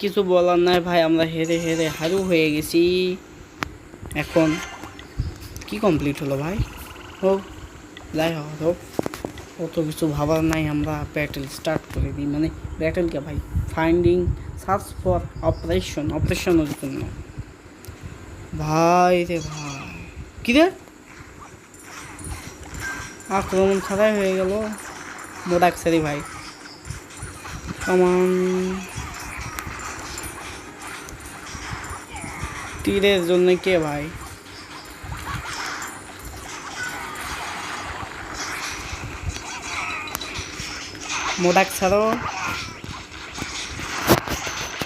কিছু বলার নাই ভাই, আমরা হেরে হেরে হারু হয়ে গেছি। এখন কি কমপ্লিট হলো ভাই? হোক, যাই হোক, অত কিছু ভাবার নাই, আমরা ব্যাটেল স্টার্ট করে দিই। মানে ব্যাটেলকে ভাই, ফাইন্ডিং সার্চ ফর অপারেশনের জন্য। ভাই রে ভাই, কি রে, আক্রমণ ছাড়াই হয়ে গেল। মোডাক্সারি ভাই, কামান তীরের জন্য কে ভাই? মোডাক ছাড়ো,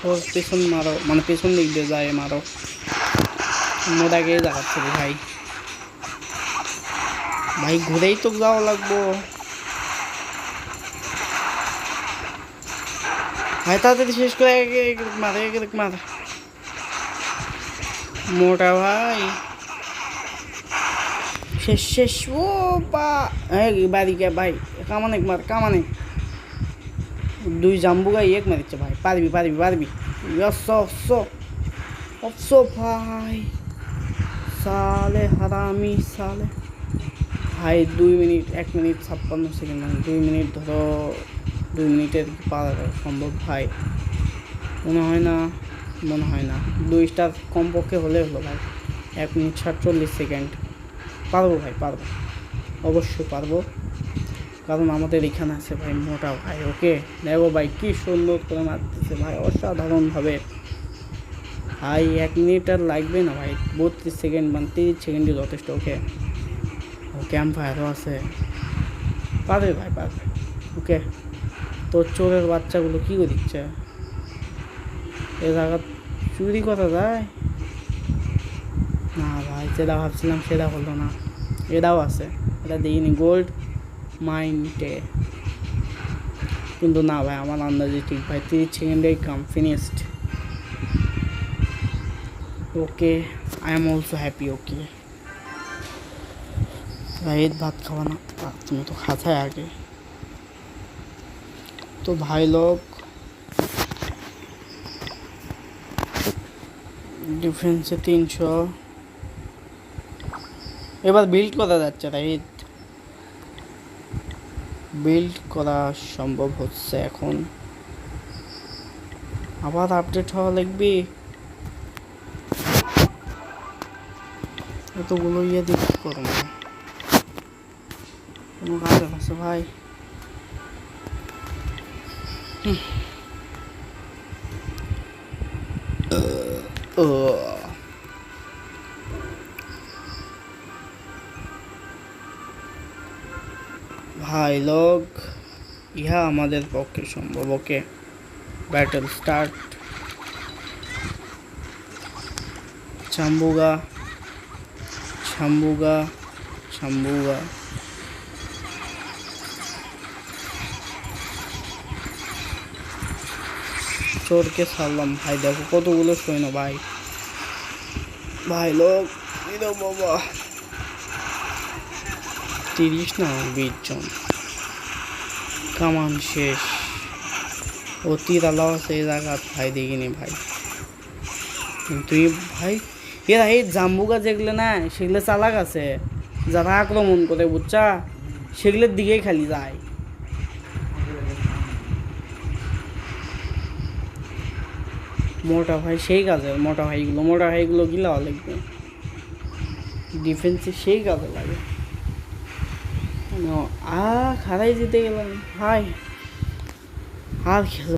ওর পেছন মারো, মানে পেছন দিক দিয়ে যায় মারো। মোডাকে দেখাচ্ছে ভাই, ভাই ঘুরেই তো যাওয়া লাগবো ভাই, তাড়াতাড়ি শেষ করে মারে মার। মোটা ভাই শেষ শেষ। ও বা বাড়িকে ভাই, কামানে মার, কামানে দুই জাম্বুগাই এক মারিচ্ছে ভাই। পারবি পারবি পারবি, অফসো ভাই, সালে হারামি সালে ভাই। 2 মিনিট 1 মিনিট 56 সেকেন্ড, মানে 2 মিনিট ধরো, 2 মিনিটের কি পাওয়া সম্ভব ভাই? মনে হয় না, মনে হয় না। 2 স্টার কমপক্ষে হলে হলো ভাই। 1 মিনিট 47 সেকেন্ড। পারবো ভাই, পারবো, অবশ্যই পারবো, কারণ আমাদের এখানে আছে ভাই মোটা ভাই। ওকে দেখো ভাই, কি সুন্দর করে মারতেছে ভাই, অসাধারণভাবে ভাই। 1 মিনিট আর লাগবে না ভাই, 32 সেকেন্ড, মানে 30 সেকেন্ডই যথেষ্ট। ওকে, ও ক্যাম্প ফায়ারও আছে, পারবে ভাই, পারবে। ওকে, তোর চোরের বাচ্চাগুলো কী করে দিচ্ছে? এ জায়গা চুরি করা যায় না ভাই, যেটা ভাবছিলাম সেটা হলো না। এটাও আছে, এটা দেখিনি, গোল্ড মাইন্ডে, কিন্তু না ভাই, আমার আন্দাজে ঠিক ভাই। 30 সেকেন্ডেই কাম finished. Okay, I am also happy. Okay ভাই, ভাত খাওয়া না, তুমি তো খাচ্ছাই আগে তো ভাই। লোক ডিফেন্সে 300, এবার বিল্ড করা যাচ্ছে রাইট, বিল্ড করা সম্ভব হচ্ছে এখন। আবার আপডেট হওয়া লাগবে, এতগুলো ইয়ে দিয়ে কী করবো? কোনো কাজ আছে ভাই? ভাই লোক, ইহা আমাদের পক্ষে সম্ভব। ওকে, ব্যাটেল স্টার্ট। ছাম্বুগা ছাম্বুগা ছাম্বুগা, চোরকে ছাড়লাম ভাই। দেখো কতগুলো সৈন্য ভাই, ভাই লোক বাবা, 30 না 20 জন। কামান শেষ, অতির আলাও সেই জায়গা ভাই দেখিনি ভাই। তুই ভাই, এরা এই জাম্বুগা যেগুলো না, সেগুলো চালাক আছে, যারা আক্রমণ করে বুঝছা, সেগুলোর দিকেই খালি যায়। মোটা ভাই সেই কাজে, মোটা ভাইগুলো গিলা লাগবে ডিফেন্সে, সেই কাজে লাগে। খারাই জিতে গেলাম ভাই, আর খেল